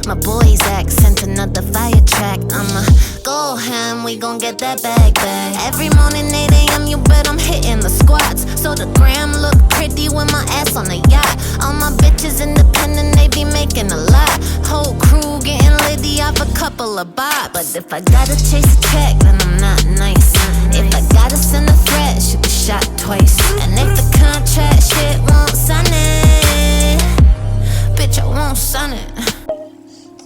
My boy's accent, another fire track. I'ma go ham, we gon' get that bag back. Every morning 8 a.m. you bet I'm hitting the squats. So the gram look pretty with my ass on the yacht. All my bitches independent, they be making a lot. Whole crew getting litty off a couple of bops. But if I gotta chase a check, then I'm not nice. If I gotta send a threat, should be shot twice. And if the contract shit won't sign it, bitch, I won't sign it.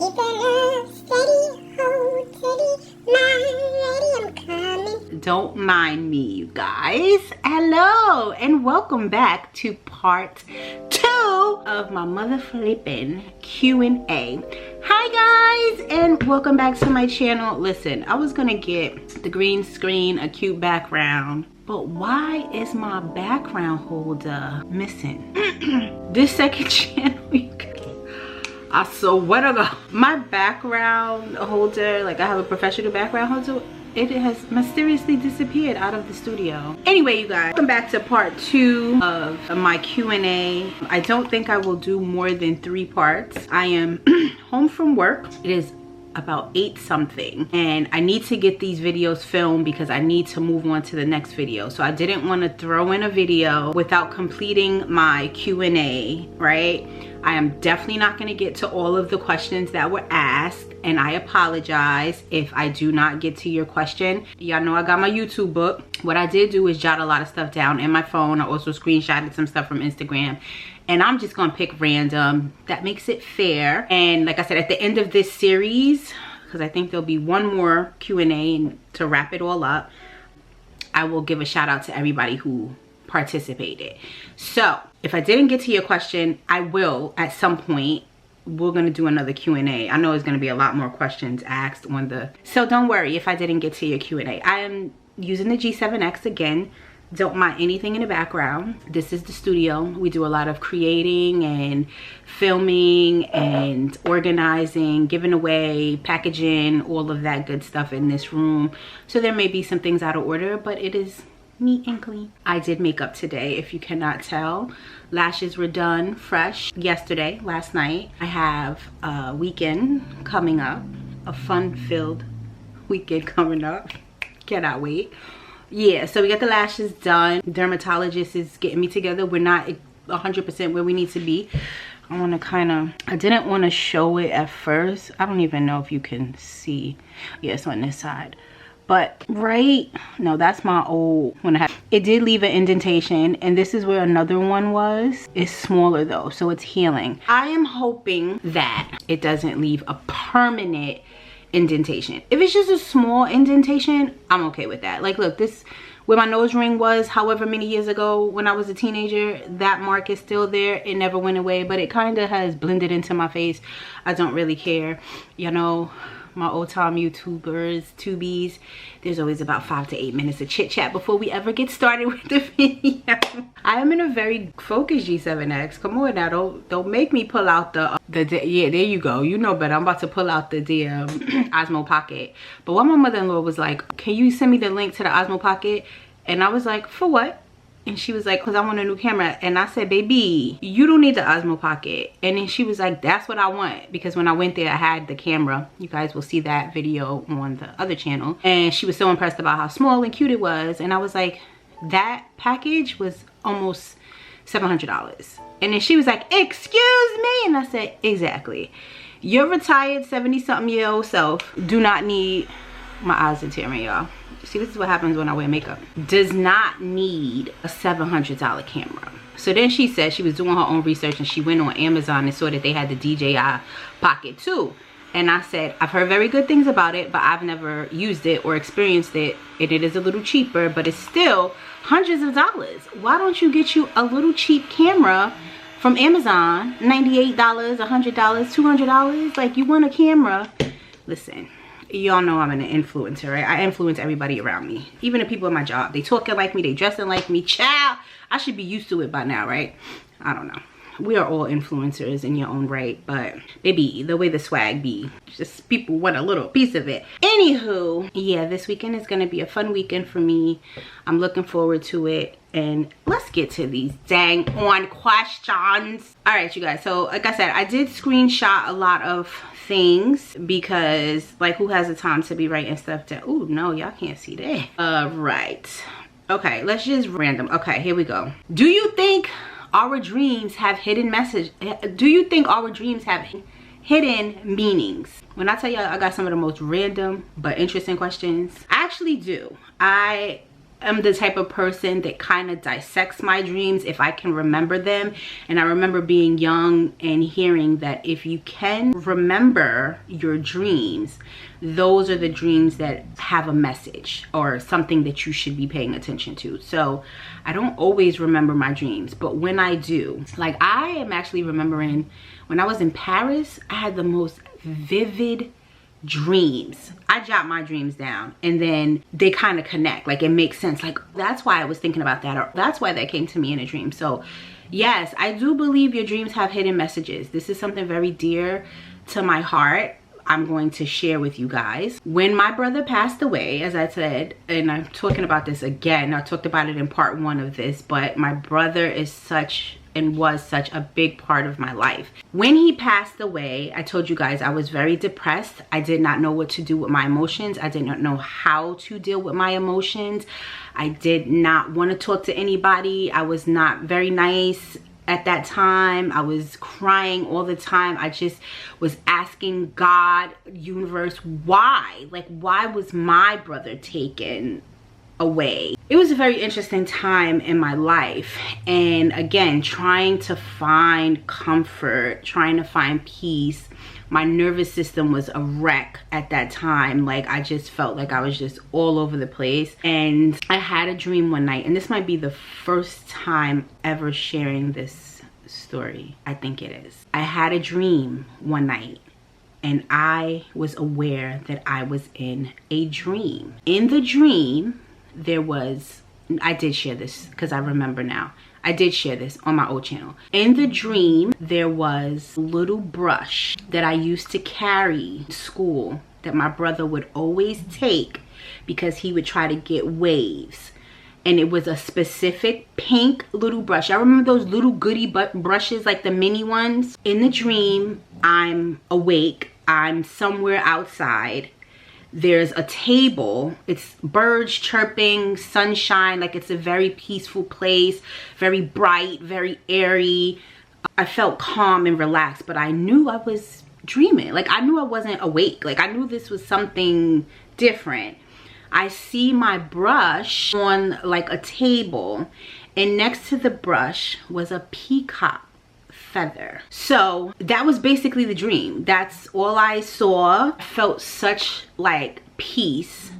Keep it up, steady, hold steady, mind ready, I'm coming. Don't mind me, you guys. Hello and welcome back to part 2 of my mother flippin' Q&A. Hi guys, and welcome back to my channel. Listen, I was gonna get the green screen, a cute background, but why is my background holder missing? This second channel, you guys, I swear to God, my background holder, like I have a professional background holder, it has mysteriously disappeared out of the studio. Anyway, you guys, welcome back to part 2 of my Q&A. I don't think I will do more than 3 parts. I am home from work. It is about 8 something and I need to get these videos filmed because I need to move on to the next video. So I didn't want to throw in a video without completing my Q&A, right? I am definitely not going to get to all of the questions that were asked, and I apologize if I do not get to your question. Y'all know I got my YouTube book. What I did do is jot a lot of stuff down in my phone. I also screenshotted some stuff from Instagram, and I'm just gonna pick random. That makes it fair. And like I said, at the end of this series, because I think there'll be one more Q&A and to wrap it all up, I will give a shout out to everybody who participated. So if I didn't get to your question, I will at some point. We're gonna do another Q&A. I know there's gonna be a lot more questions asked on the, so don't worry if I didn't get to your Q&A. I am using the G7X again. Don't mind anything in the background. This is the studio. We do a lot of creating and filming and organizing, giving away, packaging, all of that good stuff in this room. So there may be some things out of order, but it is neat and clean. I did makeup today, if you cannot tell. Lashes were done fresh yesterday, last night. I have a weekend coming up, a fun-filled weekend coming up. Cannot wait. Yeah, so we got the lashes done. Dermatologist is getting me together. We're not 100% where we need to be. I want to kind of, I didn't want to show it at first. I don't even know if you can see. Yeah, it's on this side. But right, no, that's my old one. It did leave an indentation, and this is where another one was. It's smaller though, so it's healing. I am hoping that it doesn't leave a permanent indentation. If it's just a small indentation, I'm okay with that. Like, look, this where my nose ring was however many years ago when I was a teenager, that mark is still there. It never went away, but it kind of has blended into my face. I don't really care, you know. My old time YouTubers, tubies, there's always about 5 to 8 minutes of chit chat before we ever get started with the video. I am in a very focused G7X. Come on now, don't make me pull out the yeah, there you go. You know better. I'm about to pull out the Osmo Pocket. But what my mother-in-law was like, can you send me the link to the Osmo Pocket? And I was like, for what? And she was like, because I want a new camera. And I said, baby, you don't need the Osmo Pocket. And then she was like, that's what I want. Because when I went there, I had the camera. You guys will see that video on the other channel. And she was so impressed about how small and cute it was. And I was like, that package was almost $700. And then she was like, excuse me. And I said, exactly. Your retired 70-something-year-old self do not need, my eyes are tearing, y'all. See, this is what happens when I wear makeup. Does not need a $700 camera. So then she said she was doing her own research and she went on Amazon and saw that they had the DJI Pocket 2. And I said, I've heard very good things about it, but I've never used it or experienced it. And it is a little cheaper, but it's still hundreds of dollars. Why don't you get you a little cheap camera from Amazon? $98, $100, $200. Like, you want a camera? Listen. Y'all know I'm an influencer, right? I influence everybody around me. Even the people in my job. They talking like me. They dressing like me. Child, I should be used to it by now, right? I don't know. We are all influencers in your own right. But baby, the way the swag be, just people want a little piece of it. Anywho, yeah, this weekend is going to be a fun weekend for me. I'm looking forward to it. and let's get to these dang on questions. All right, you guys, so like I said, I did screenshot a lot of things because like who has the time to be writing stuff down? Oh no, y'all can't see that. Right, okay, let's just random. Okay, here we go. Do you think our dreams have hidden message? Do you think our dreams have hidden meanings? When I tell y'all I got some of the most random but interesting questions, I actually do. I am the type of person that kind of dissects my dreams if I can remember them. And I remember being young and hearing that if you can remember your dreams, those are the dreams that have a message or something that you should be paying attention to. So I don't always remember my dreams, but when I do, like I am actually remembering when I was in Paris, I had the most vivid dreams. I jot my dreams down and then they kind of connect, like it makes sense, like that's why I was thinking about that, or that's why that came to me in a dream. So yes, I do believe your dreams have hidden messages. This is something very dear to my heart. I'm going to share with you guys. When my brother passed away, as I said, and I'm talking about this again, I talked about it in part 1 of this, but my brother is such and was such a big part of my life. When he passed away, I told you guys I was very depressed. I did not know what to do with my emotions. I did not know how to deal with my emotions. I did not want to talk to anybody. I was not very nice at that time. I was crying all the time. I just was asking God, universe, why? Like, why was my brother taken away? It was a very interesting time in my life, and again, trying to find comfort, trying to find peace. My nervous system was a wreck at that time. Like I just felt like I was just all over the place. And I had a dream one night, and this might be the first time ever sharing this story. I think it is. I had a dream one night, and I was aware that I was in a dream. In the dream, there was, I did share this because I remember now. I did share this on my old channel. In the dream, there was a little brush that I used to carry to school that my brother would always take because he would try to get waves. And it was a specific pink little brush. I remember those little goodie brushes, like the mini ones. In the dream, I'm awake. I'm somewhere outside. There's a table, it's birds chirping, sunshine, like it's a very peaceful place, very bright, very airy. I felt calm and relaxed, but I knew I was dreaming. Like I knew I wasn't awake. Like I knew this was something different. I see my brush on like a table, and next to the brush was a peacock feather. So that was basically the dream. That's all I saw. I felt such like peace.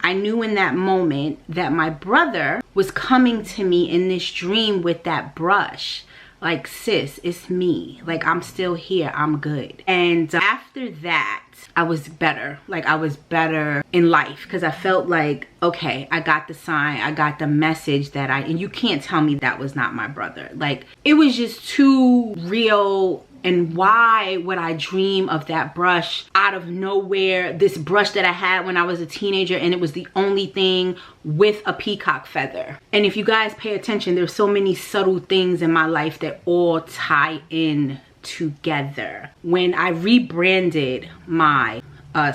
I knew in that moment that my brother was coming to me in this dream with that brush. Like, sis, it's me. Like, I'm still here. I'm good. And after that, I was better. Like, I was better in life because I felt like, okay, I got the sign. I got the message that and you can't tell me that was not my brother. Like, it was just too real. And why would I dream of that brush out of nowhere? This brush that I had when I was a teenager, and it was the only thing with a peacock feather. And if you guys pay attention, there's so many subtle things in my life that all tie in together. When I rebranded my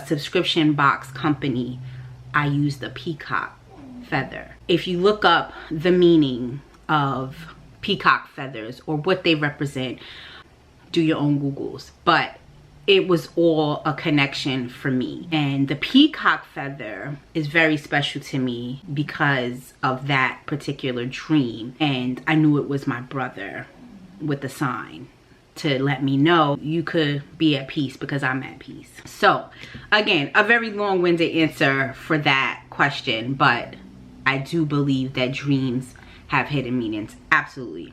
subscription box company, I used the peacock feather. If you look up the meaning of peacock feathers or what they represent, do your own Googles, but it was all a connection for me. And the peacock feather is very special to me because of that particular dream. And I knew it was my brother with the sign to let me know you could be at peace because I'm at peace. So again, a very long-winded answer for that question, but I do believe that dreams have hidden meanings. Absolutely.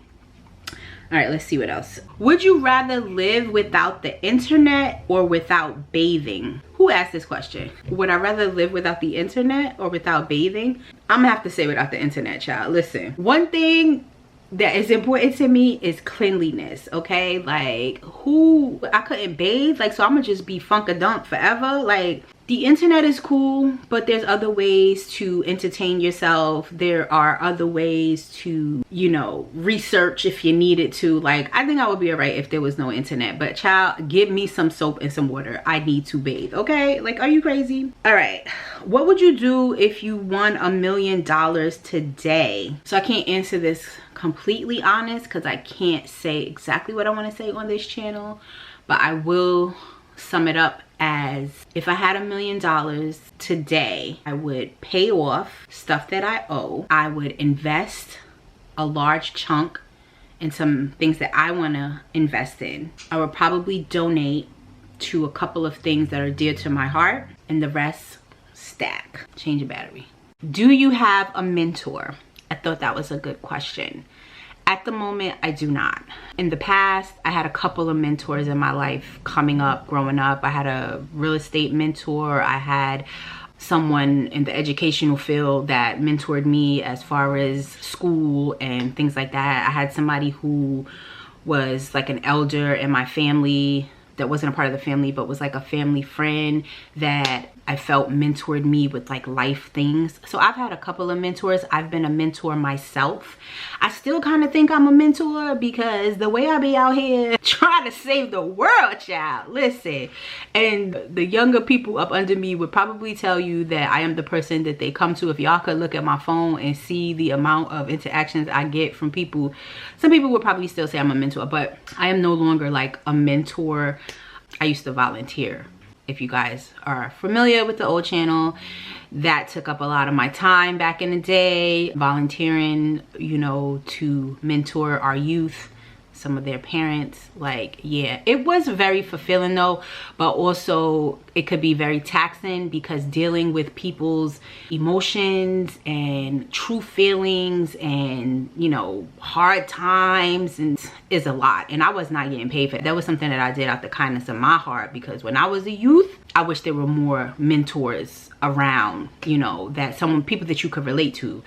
All right, let's see what else. Would you rather live without the internet or without bathing? Who asked this question? Would I rather live without the internet or without bathing? I'm gonna have to say without the internet, child. Listen, one thing that is important to me is cleanliness, okay? Like, I couldn't bathe, like, so I'm gonna just be funkadunk forever. Like, the internet is cool, but there's other ways to entertain yourself. There are other ways to, you know, research if you needed to. Like, I think I would be all right if there was no internet, but child, give me some soap and some water. I need to bathe, okay? Like, are you crazy? All right, what would you do if you won $1 million today? So I can't answer this completely honest because I can't say exactly what I want to say on this channel, but I will sum it up as, if I had $1 million today, I would pay off stuff that I owe. I would invest a large chunk in some things that I want to invest in. I would probably donate to a couple of things that are dear to my heart, and the rest stack. Change a battery. Do you have a mentor? I thought that was a good question. At the moment, I do not. In the past, I had a couple of mentors in my life coming up, growing up. I had a real estate mentor. I had someone in the educational field that mentored me as far as school and things like that. I had somebody who was like an elder in my family that wasn't a part of the family, but was like a family friend that I felt mentored me with like life things. So I've had a couple of mentors. I've been a mentor myself. I still kind of think I'm a mentor because the way I be out here trying to save the world, child. Listen, and the younger people up under me would probably tell you that I am the person that they come to. If y'all could look at my phone and see the amount of interactions I get from people, some people would probably still say I'm a mentor, but I am no longer like a mentor. I used to volunteer. If you guys are familiar with the old channel, that took up a lot of my time back in the day, volunteering, you know, to mentor our youth, some of their parents. Like, yeah, it was very fulfilling though, but also it could be very taxing because dealing with people's emotions and true feelings and, you know, hard times and is a lot. And I was not getting paid for that. That was something that I did out the kindness of my heart, because when I was a youth, I wish there were more mentors around, you know, that people that you could relate to.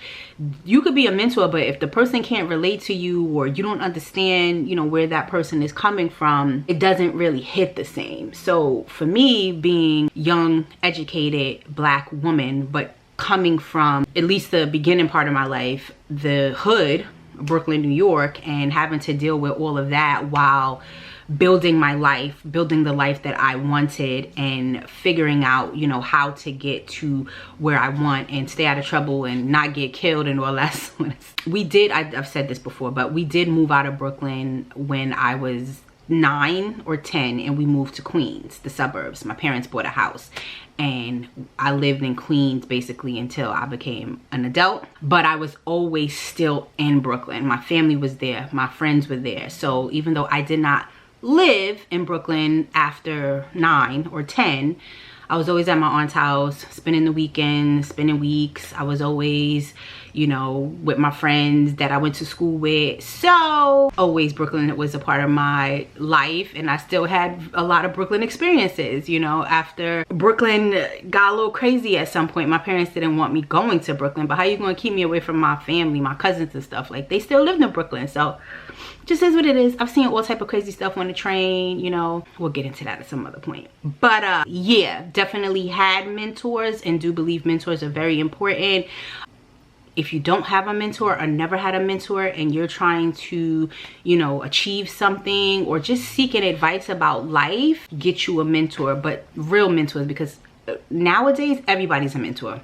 You could be a mentor, but if the person can't relate to you or you don't understand, you know, where that person is coming from, it doesn't really hit the same. So for me, being young, educated Black woman, but coming from at least the beginning part of my life, the hood, Brooklyn, New York, and having to deal with all of that while building my life, building the life that I wanted, and figuring out, you know, how to get to where I want and stay out of trouble and not get killed and all that. We did, I've said this before, but we did move out of Brooklyn when I was 9 or 10, and we moved to Queens, the suburbs. My parents bought a house and I lived in Queens basically until I became an adult, but I was always still in Brooklyn. My family was there, my friends were there. So even though I did not live in Brooklyn after 9 or 10, I was always at my aunt's house, spending the weekends, spending weeks. I was always, you know, with my friends that I went to school with. So always Brooklyn was a part of my life, and I still had a lot of Brooklyn experiences. You know, after Brooklyn got a little crazy at some point, my parents didn't want me going to Brooklyn, but how you gonna keep me away from my family, my cousins and stuff? Like, they still lived in Brooklyn. So just is what it is. I've seen all type of crazy stuff on the train, you know. We'll get into that at some other point. But yeah, definitely had mentors and do believe mentors are very important. If you don't have a mentor or never had a mentor and you're trying to, you know, achieve something or just seeking advice about life, get you a mentor, but real mentors, because nowadays everybody's a mentor.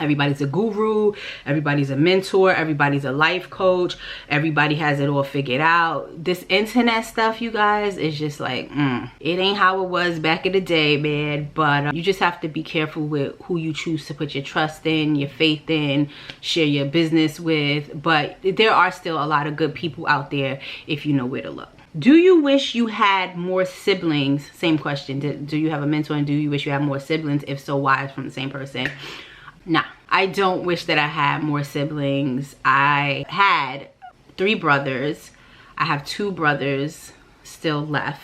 Everybody's a guru, everybody's a mentor, everybody's a life coach, everybody has it all figured out. This internet stuff, you guys, is just like, it ain't how it was back in the day, man. But you just have to be careful with who you choose to put your trust in, your faith in, share your business with. But there are still a lot of good people out there if you know where to look. Do you wish you had more siblings? Same question. Do you have a mentor, and do you wish you had more siblings? If so, why? From the same person. Nah, I don't wish that I had more siblings. I had 3 brothers. I have 2 brothers still left.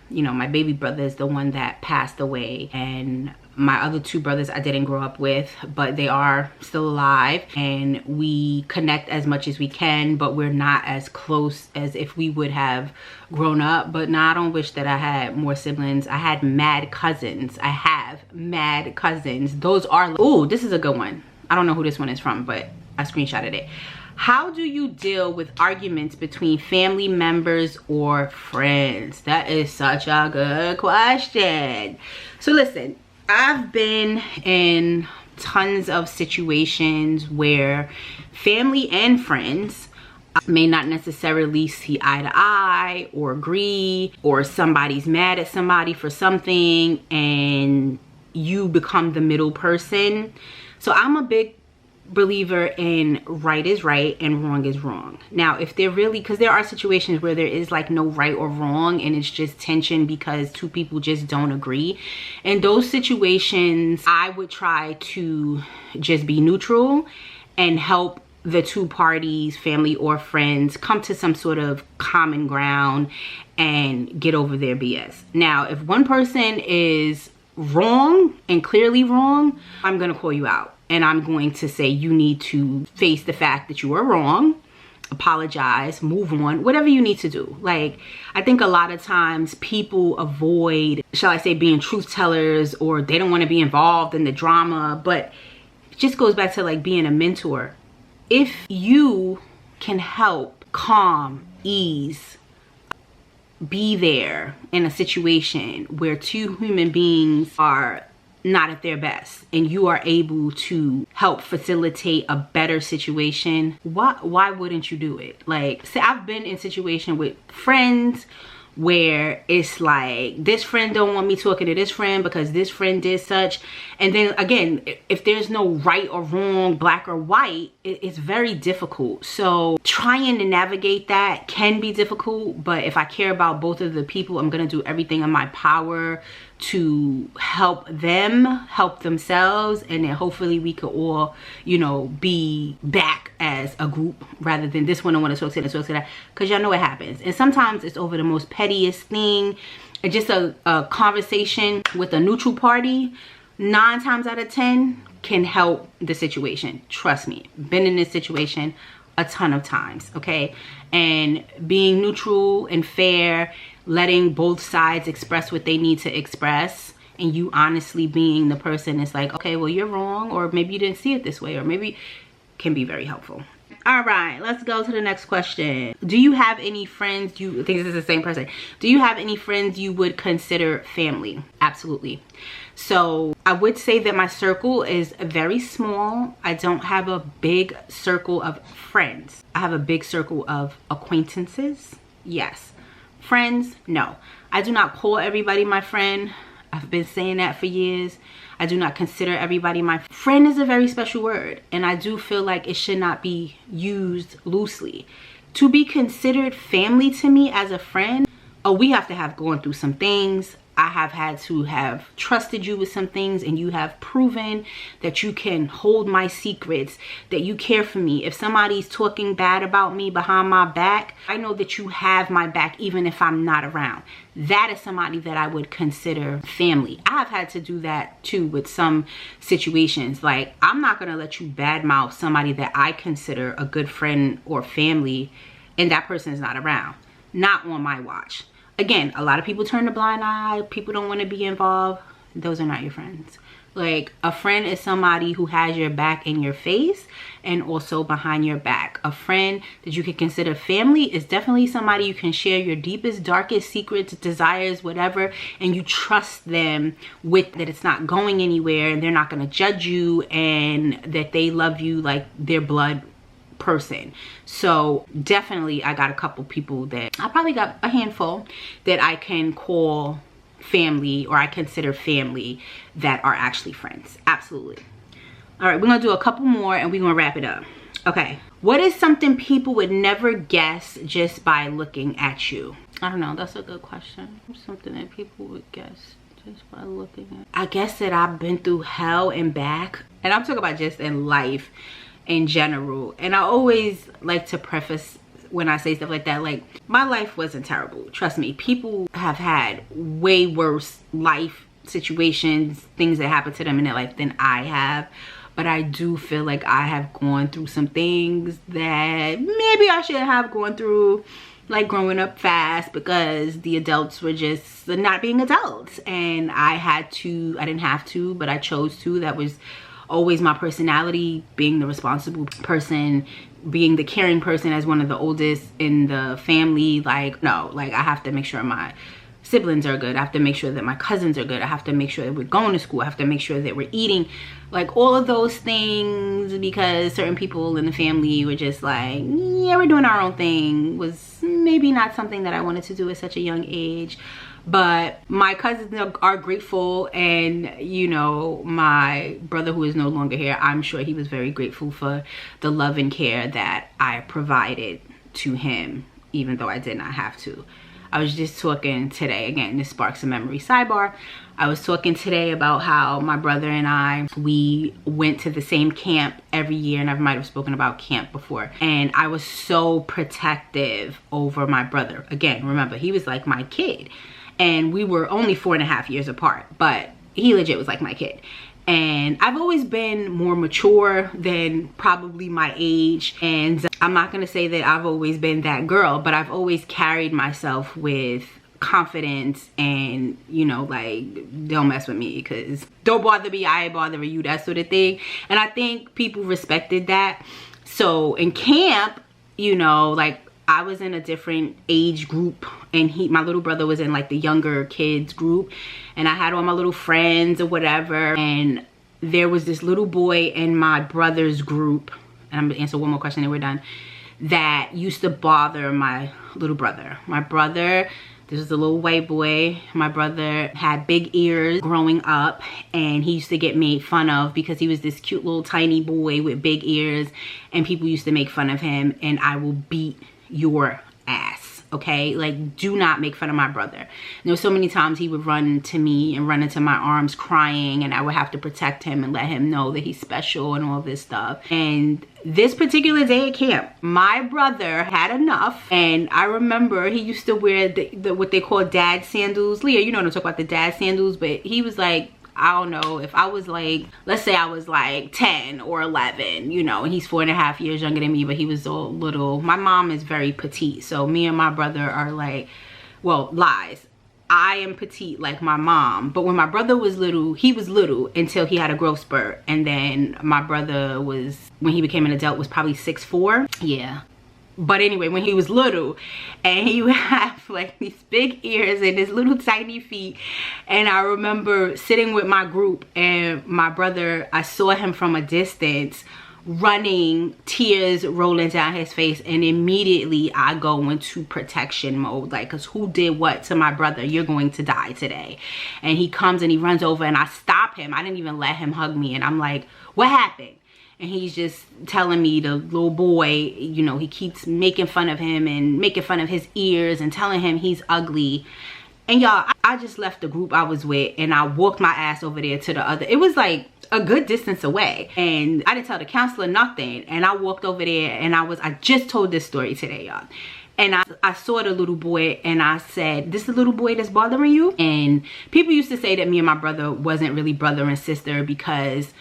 You know, my baby brother is the one that passed away, and my other two brothers I didn't grow up with, but they are still alive, and we connect as much as we can, but we're not as close as if we would have grown up. But now I don't wish that I had more siblings. I had mad cousins. I have mad cousins. Those are, oh, this is a good one. I don't know who this one is from, but I screenshotted it. How do you deal with arguments between family members or friends? That is such a good question. So listen, I've been in tons of situations where family and friends may not necessarily see eye to eye or agree, or somebody's mad at somebody for something and you become the middle person. So I'm a big believer in right is right and wrong is wrong. Now, if they're really, because there are situations where there is like no right or wrong and it's just tension because two people just don't agree. In those situations, I would try to just be neutral and help the two parties, family or friends, come to some sort of common ground and get over their BS. Now, if one person is wrong and clearly wrong, I'm gonna call you out. And I'm going to say you need to face the fact that you are wrong, apologize, move on, whatever you need to do. Like, I think a lot of times people avoid, shall I say, being truth tellers, or they don't want to be involved in the drama. But it just goes back to like being a mentor. If you can help calm, ease, be there in a situation where two human beings are not at their best and you are able to help facilitate a better situation, why wouldn't you do it? Like, say I've been in situation with friends where it's like, this friend don't want me talking to this friend because this friend did such. And then again, if there's no right or wrong, black or white, it's very difficult. So trying to navigate that can be difficult, but if I care about both of the people, I'm gonna do everything in my power to help them help themselves, and then hopefully we could all, you know, be back as a group rather than this one I want to talk to this, talk to that, because y'all know what happens. And sometimes it's over the most pettiest thing, and just a conversation with a neutral party 9 times out of 10 can help the situation. Trust me, been in this situation a ton of times, okay? And being neutral and fair, letting both sides express what they need to express, and you honestly being the person that's like, okay, well, you're wrong, or maybe you didn't see it this way, or maybe, can be very helpful. All right, let's go to the next question. Do you have any friends I think this is the same person. Do you have any friends you would consider family? Absolutely. So I would say that my circle is very small. I don't have a big circle of friends. I have a big circle of acquaintances. Yes. Friends, no. I do not call everybody my friend. I've been saying that for years. I do not consider everybody my friend. Is a very special word, and I do feel like it should not be used loosely. To be considered family to me as a friend, oh, we have to have gone through some things. I have had to have trusted you with some things, and you have proven that you can hold my secrets, that you care for me. If somebody's talking bad about me behind my back, I know that you have my back even if I'm not around. That is somebody that I would consider family. I've had to do that too with some situations. Like, I'm not going to let you badmouth somebody that I consider a good friend or family, and that person is not around. Not on my watch. Again, a lot of people turn a blind eye. People don't want to be involved. Those are not your friends. Like, a friend is somebody who has your back in your face and also behind your back. A friend that you can consider family is definitely somebody you can share your deepest, darkest secrets, desires, whatever, and you trust them with that it's not going anywhere, and they're not going to judge you, and that they love you like their blood person. So definitely I got a couple people that I probably got a handful that I can call family, or I consider family, that are actually friends. Absolutely. All right, we're gonna do a couple more and we're gonna wrap it up. Okay, what is something people would never guess just by looking at you? I don't know, that's a good question. Something that people would guess just by looking at. I guess that I've been through hell and back, and I'm talking about just in life in general. And I always like to preface when I say stuff like that. Like, my life wasn't terrible. Trust me, people have had way worse life situations, things that happen to them in their life than I have. But I do feel like I have gone through some things that maybe I shouldn't have gone through, like growing up fast, because the adults were just not being adults. And I didn't have to, but I chose to. That was always my personality, being the responsible person, being the caring person as one of the oldest in the family. Like, no, like I have to make sure my siblings are good. I have to make sure that my cousins are good. I have to make sure that we're going to school. I have to make sure that we're eating, like all of those things, because certain people in the family were just like, yeah, we're doing our own thing. Was maybe not something that I wanted to do at such a young age. But my cousins are grateful, and you know, my brother, who is no longer here, I'm sure he was very grateful for the love and care that I provided to him, even though I did not have to. I was just talking today, again, this sparks a memory sidebar. I was talking today about how my brother and I, we went to the same camp every year, and I might have spoken about camp before. And I was so protective over my brother. Again, remember, he was like my kid. And we were only 4.5 years apart, but he legit was like my kid. And I've always been more mature than probably my age. And I'm not gonna say that I've always been that girl, but I've always carried myself with confidence and, you know, like, don't mess with me, because don't bother me, I ain't bothering you, that sort of thing. And I think people respected that. So in camp, you know, like, I was in a different age group, and my little brother was in like the younger kids group, and I had all my little friends or whatever. And there was this little boy in my brother's group, and I'm gonna answer one more question and we're done, that used to bother my little brother. My brother, this was a little white boy. My brother had big ears growing up, and he used to get made fun of because he was this cute little tiny boy with big ears, and people used to make fun of him. And I will beat your ass, okay? Like, do not make fun of my brother. And there were so many times he would run to me and run into my arms crying, and I would have to protect him and let him know that he's special and all this stuff. And this particular day at camp, my brother had enough, and I remember he used to wear the what they call dad sandals. Leah, you know what I'm talking about, the dad sandals. But he was like, I don't know, if I was like, let's say I was like 10 or 11, you know, and he's 4.5 years younger than me, but he was so little. My mom is very petite, so me and my brother are like, well, lies. I am petite like my mom, but when my brother was little, he was little until he had a growth spurt. And then my brother was, when he became an adult, was probably 6'4". Yeah. But anyway, when he was little, and he would have like these big ears and his little tiny feet. And I remember sitting with my group, and my brother, I saw him from a distance running, tears rolling down his face, and immediately I go into protection mode, like, because who did what to my brother? You're going to die today. And he comes and he runs over, and I stop him. I didn't even let him hug me, and I'm like, what happened? And he's just telling me, the little boy, you know, he keeps making fun of him and making fun of his ears and telling him he's ugly. And y'all, I just left the group I was with, and I walked my ass over there to the other. It was like a good distance away, and I didn't tell the counselor nothing. And I walked over there, and I just told this story today, y'all. And I saw the little boy, and I said, this is the little boy that's bothering you? And people used to say that me and my brother wasn't really brother and sister because,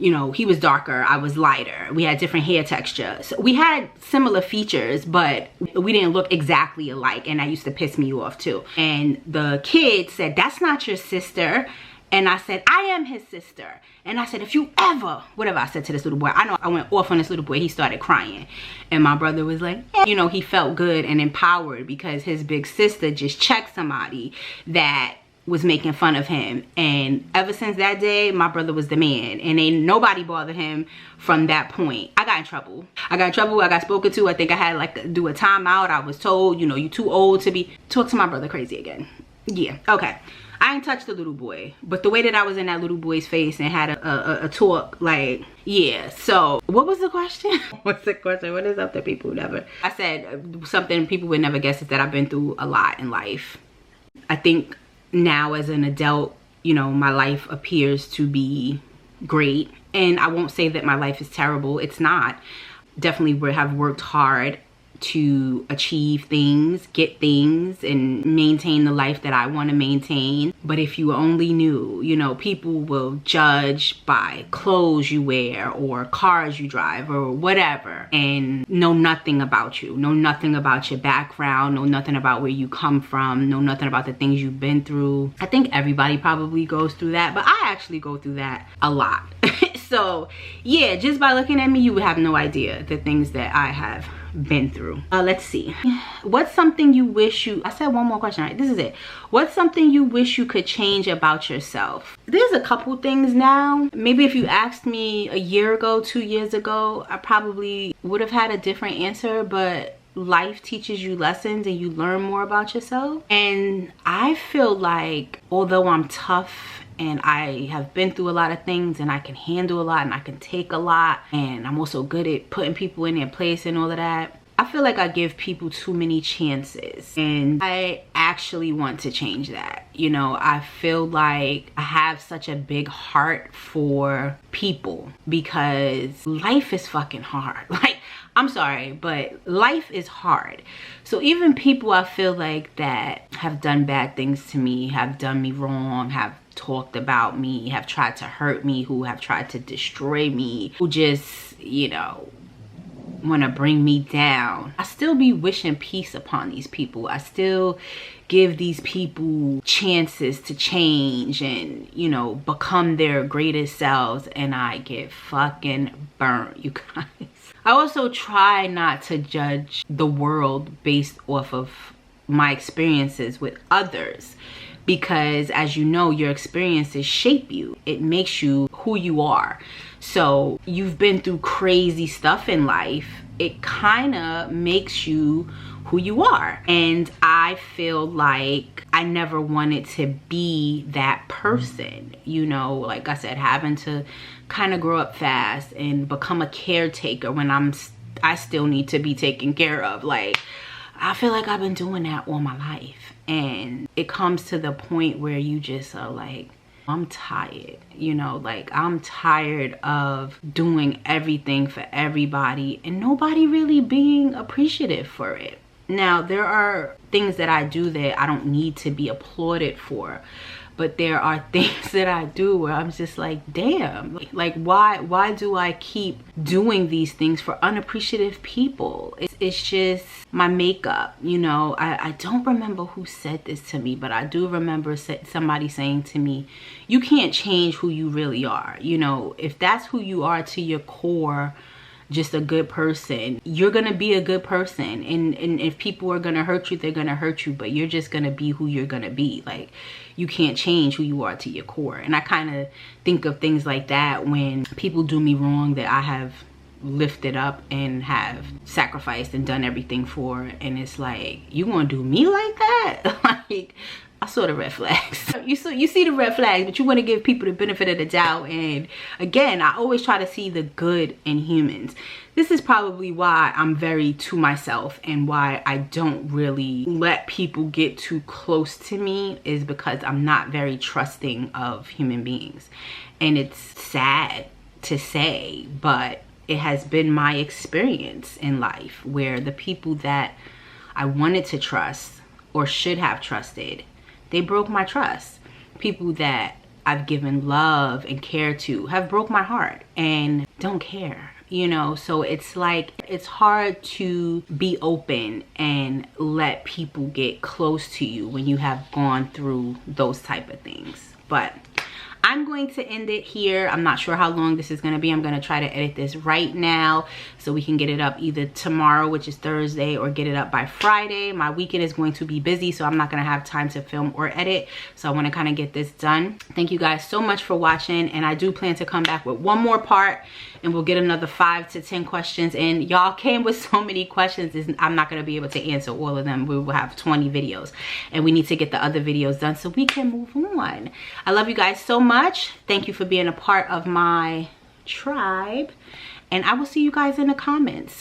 you know, he was darker, I was lighter. We had different hair texture. So we had similar features, but we didn't look exactly alike, and that used to piss me off too. And the kid said, that's not your sister. And I said, I am his sister. And I said, if you ever, whatever I said to this little boy, I know I went off on this little boy. He started crying. And my brother was like, eh. You know, he felt good and empowered because his big sister just checked somebody that was making fun of him. And ever since that day, my brother was the man, and ain't nobody bothered him from that point. I got in trouble. I got spoken to. I think I had like do a timeout. I was told, you know, you too old to be talk to my brother crazy again. Yeah, okay. I ain't touched the little boy, but the way that I was in that little boy's face and had a talk, like, yeah. So what was the question? What's the question? What is up to people never? I said something people would never guess is that I've been through a lot in life. I think now as an adult, you know, my life appears to be great, and I won't say that my life is terrible. It's not. Definitely have worked hard to achieve things, get things, and maintain the life that I want to maintain. But if you only knew, you know, people will judge by clothes you wear or cars you drive or whatever, and know nothing about you, know nothing about your background, know nothing about where you come from, know nothing about the things you've been through. I think everybody probably goes through that, but I actually go through that a lot. So yeah, just by looking at me, you would have no idea the things that I have been through. Let's see. What's something you wish you... I said one more question, right? This is it. What's something you wish you could change about yourself? There's a couple things now. Maybe if you asked me a year ago, 2 years ago, I probably would have had a different answer, but life teaches you lessons and you learn more about yourself. And I feel like although I'm tough and I have been through a lot of things and I can handle a lot and I can take a lot, and I'm also good at putting people in their place and all of that, I feel like I give people too many chances, and I actually want to change that. You know, I feel like I have such a big heart for people because life is fucking hard. Like, I'm sorry, but life is hard. So even people I feel like that have done bad things to me, have done me wrong, have talked about me, have tried to hurt me, who have tried to destroy me, who just, you know, want to bring me down, I still be wishing peace upon these people. I still give these people chances to change and, you know, become their greatest selves, and I get fucking burnt, you guys. I also try not to judge the world based off of my experiences with others, because as you know, your experiences shape you. It makes you who you are. So you've been through crazy stuff in life. It kind of makes you who you are. And I feel like I never wanted to be that person. You know, like I said, having to kind of grow up fast and become a caretaker when I still need to be taken care of. Like, I feel like I've been doing that all my life. And it comes to the point where you just are like, I'm tired, you know, like I'm tired of doing everything for everybody and nobody really being appreciative for it. Now, there are things that I do that I don't need to be applauded for, but there are things that I do where I'm just like, damn, like why do I keep doing these things for unappreciative people? It's just my makeup, you know. I don't remember who said this to me, but I do remember somebody saying to me, you can't change who you really are. You know, if that's who you are to your core, just a good person, you're gonna be a good person, and if people are gonna hurt you, they're gonna hurt you, but you're just gonna be who you're gonna be. Like, you can't change who you are to your core. And I kind of think of things like that when people do me wrong that I have lifted up and have sacrificed and done everything for, and it's like, you gonna do me like that? Like, I saw the red flags. You see the red flags, but you want to give people the benefit of the doubt. And again, I always try to see the good in humans. This is probably why I'm very to myself and why I don't really let people get too close to me, is because I'm not very trusting of human beings. And it's sad to say, but it has been my experience in life where the people that I wanted to trust or should have trusted, they broke my trust. People that I've given love and care to have broke my heart and don't care, you know. So it's like, it's hard to be open and let people get close to you when you have gone through those type of things. But I'm going to end it here. I'm not sure how long this is going to be. I'm going to try to edit this right now so we can get it up either tomorrow, which is Thursday, or get it up by Friday. My weekend is going to be busy, so I'm not going to have time to film or edit. So I want to kind of get this done. Thank you guys so much for watching. And I do plan to come back with one more part and we'll get another 5 to 10 questions. And y'all came with so many questions, I'm not going to be able to answer all of them. We will have 20 videos and we need to get the other videos done so we can move on. I love you guys so much. Thank you for being a part of my tribe, and I will see you guys in the comments.